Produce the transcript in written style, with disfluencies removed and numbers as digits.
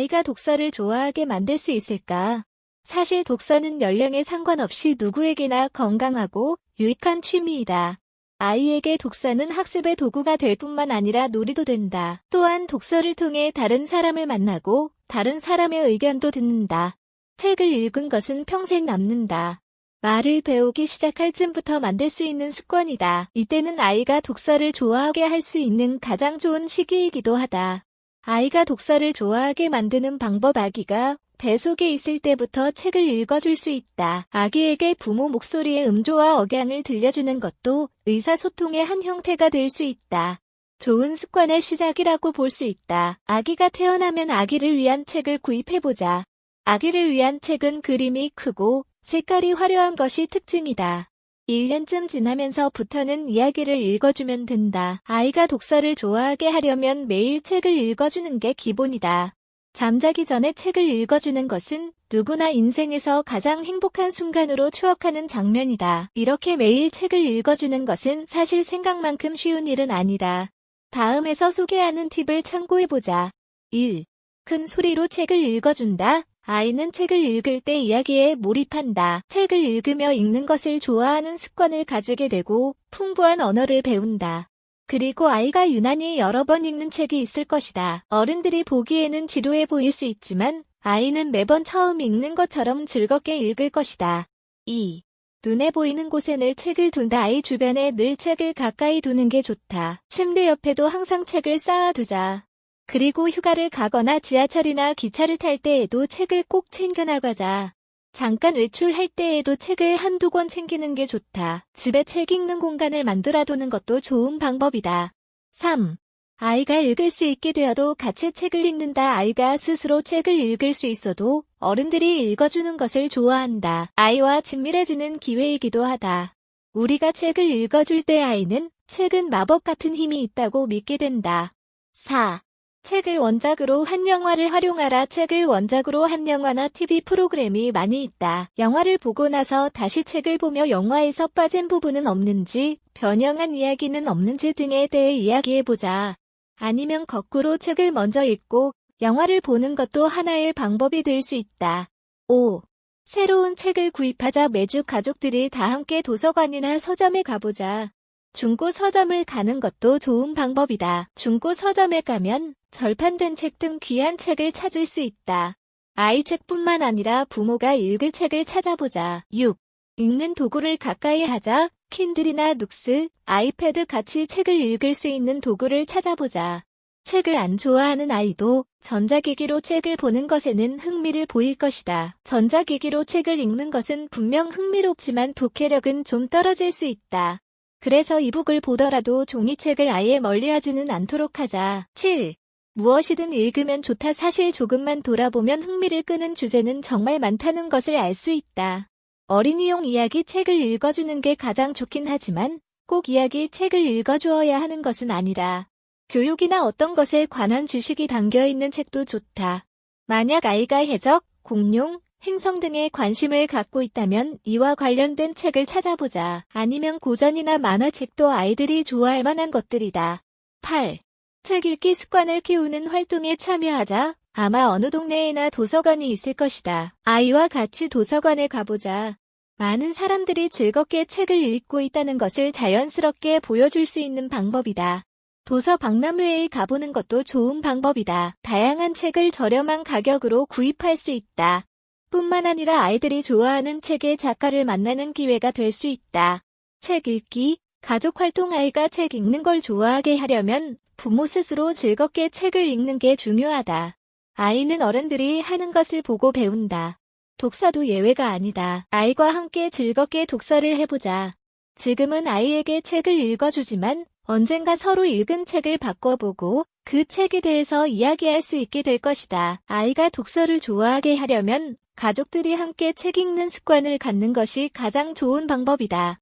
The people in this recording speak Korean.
아이가 독서를 좋아하게 만들 수 있을까? 사실 독서는 연령에 상관없이 누구에게나 건강하고 유익한 취미이다. 아이에게 독서는 학습의 도구가 될 뿐만 아니라 놀이도 된다. 또한 독서를 통해 다른 사람을 만나고 다른 사람의 의견도 듣는다. 책을 읽은 것은 평생 남는다. 말을 배우기 시작할 쯤부터 만들 수 있는 습관이다. 이때는 아이가 독서를 좋아하게 할 수 있는 가장 좋은 시기이기도 하다. 아이가 독서를 좋아하게 만드는 방법. 아기가 배 속에 있을 때부터 책을 읽어줄 수 있다. 아기에게 부모 목소리의 음조와 억양을 들려주는 것도 의사소통의 한 형태가 될 수 있다. 좋은 습관의 시작이라고 볼 수 있다. 아기가 태어나면 아기를 위한 책을 구입해보자. 아기를 위한 책은 그림이 크고 색깔이 화려한 것이 특징이다. 1년쯤 지나면서부터는 이야기를 읽어주면 된다. 아이가 독서를 좋아하게 하려면 매일 책을 읽어주는 게 기본이다. 잠자기 전에 책을 읽어주는 것은 누구나 인생에서 가장 행복한 순간으로 추억하는 장면이다. 이렇게 매일 책을 읽어주는 것은 사실 생각만큼 쉬운 일은 아니다. 다음에서 소개하는 팁을 참고해보자. 1. 큰 소리로 책을 읽어준다. 아이는 책을 읽을 때 이야기에 몰입한다. 책을 읽으며 읽는 것을 좋아하는 습관을 가지게 되고 풍부한 언어를 배운다. 그리고 아이가 유난히 여러 번 읽는 책이 있을 것이다. 어른들이 보기에는 지루해 보일 수 있지만 아이는 매번 처음 읽는 것처럼 즐겁게 읽을 것이다. 2. 눈에 보이는 곳에 늘 책을 둔다. 아이 주변에 늘 책을 가까이 두는 게 좋다. 침대 옆에도 항상 책을 쌓아두자. 그리고 휴가를 가거나 지하철이나 기차를 탈 때에도 책을 꼭 챙겨나가자. 잠깐 외출할 때에도 책을 한두 권 챙기는 게 좋다. 집에 책 읽는 공간을 만들어두는 것도 좋은 방법이다. 3. 아이가 읽을 수 있게 되어도 같이 책을 읽는다. 아이가 스스로 책을 읽을 수 있어도 어른들이 읽어주는 것을 좋아한다. 아이와 친밀해지는 기회이기도 하다. 우리가 책을 읽어줄 때 아이는 책은 마법 같은 힘이 있다고 믿게 된다. 4. 책을 원작으로 한 영화를 활용하라. 책을 원작으로 한 영화나 TV 프로그램이 많이 있다. 영화를 보고 나서 다시 책을 보며 영화에서 빠진 부분은 없는지, 변형한 이야기는 없는지 등에 대해 이야기해보자. 아니면 거꾸로 책을 먼저 읽고 영화를 보는 것도 하나의 방법이 될 수 있다. 5. 새로운 책을 구입하자. 매주 가족들이 다 함께 도서관이나 서점에 가보자. 중고 서점을 가는 것도 좋은 방법이다. 중고 서점에 가면 절판된 책 등 귀한 책을 찾을 수 있다. 아이 책뿐만 아니라 부모가 읽을 책을 찾아보자. 6. 읽는 도구를 가까이 하자. 킨들이나 눅스, 아이패드 같이 책을 읽을 수 있는 도구를 찾아보자. 책을 안 좋아하는 아이도 전자기기로 책을 보는 것에는 흥미를 보일 것이다. 전자기기로 책을 읽는 것은 분명 흥미롭지만 독해력은 좀 떨어질 수 있다. 그래서 이북을 보더라도 종이책을 아예 멀리하지는 않도록 하자. 7. 무엇이든 읽으면 좋다. 사실 조금만 돌아보면 흥미를 끄는 주제는 정말 많다는 것을 알 수 있다. 어린이용 이야기 책을 읽어주는 게 가장 좋긴 하지만 꼭 이야기 책을 읽어주어야 하는 것은 아니다. 교육이나 어떤 것에 관한 지식이 담겨있는 책도 좋다. 만약 아이가 해적, 공룡, 행성 등에 관심을 갖고 있다면 이와 관련된 책을 찾아보자. 아니면 고전이나 만화책도 아이들이 좋아할 만한 것들이다. 8. 책 읽기 습관을 키우는 활동에 참여하자. 아마 어느 동네에나 도서관이 있을 것이다. 아이와 같이 도서관에 가보자. 많은 사람들이 즐겁게 책을 읽고 있다는 것을 자연스럽게 보여줄 수 있는 방법이다. 도서 박람회에 가보는 것도 좋은 방법이다. 다양한 책을 저렴한 가격으로 구입할 수 있다. 뿐만 아니라 아이들이 좋아하는 책의 작가를 만나는 기회가 될 수 있다. 책 읽기, 가족 활동. 아이가 책 읽는 걸 좋아하게 하려면 부모 스스로 즐겁게 책을 읽는 게 중요하다. 아이는 어른들이 하는 것을 보고 배운다. 독서도 예외가 아니다. 아이와 함께 즐겁게 독서를 해보자. 지금은 아이에게 책을 읽어주지만 언젠가 서로 읽은 책을 바꿔보고 그 책에 대해서 이야기할 수 있게 될 것이다. 아이가 독서를 좋아하게 하려면 가족들이 함께 책 읽는 습관을 갖는 것이 가장 좋은 방법이다.